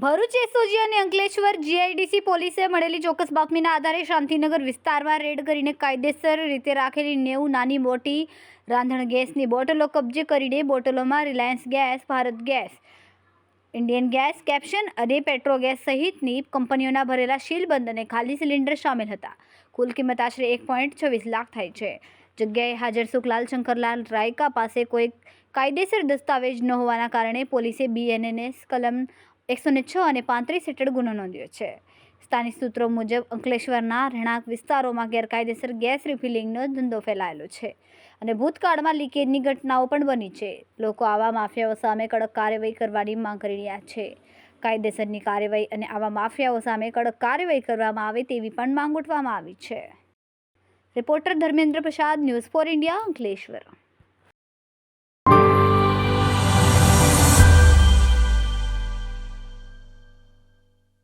Bharuch SOG અને Ankleshwar GIDC પોલીસે મળેલી ચોક્કસ બાતમીના આધારે શાંતિનગર વિસ્તારમાં રેડ કરીને કાયદેસર રીતે રાખેલી 90 નાની મોટી રાંધણ ગેસની બોટલો કબજે કરીને બોટલોમાં Reliance gas, Bharat gas, Indian gas, કેપ્શન અને પેટ્રોગેસ સહિતની કંપનીઓના ભરેલા સીલબંધ અને ખાલી સિલિન્ડર સામેલ હતા. કુલ કિંમત આશરે 1.26 લાખ થાય છે. જગ્યાએ હાજર સુખલાલ શંકરલાલ રાયકા પાસે કોઈ કાયદેસર દસ્તાવેજ ન હોવાના કારણે પોલીસે બીએનએસ કલમ 106 અને 35 હેઠળ ગુનો નોંધ્યો છે. સ્થાનિક સૂત્રો મુજબ અંકલેશ્વરના રહેણાંક વિસ્તારોમાં ગેરકાયદેસર ગેસ રિફિલિંગનો ધંધો ફેલાયેલો છે અને ભૂતકાળમાં લીકેજની ઘટનાઓ પણ બની છે. લોકો આવા માફિયાઓ સામે કડક કાર્યવાહી કરવાની માંગ કરી રહ્યા છે. કાયદેસરની કાર્યવાહી અને આવા માફિયાઓ સામે કડક કાર્યવાહી કરવામાં આવે તેવી પણ માંગ ઉઠવામાં આવી છે. Reporter Dharmendra Prasad, news for India, Ankleshwar.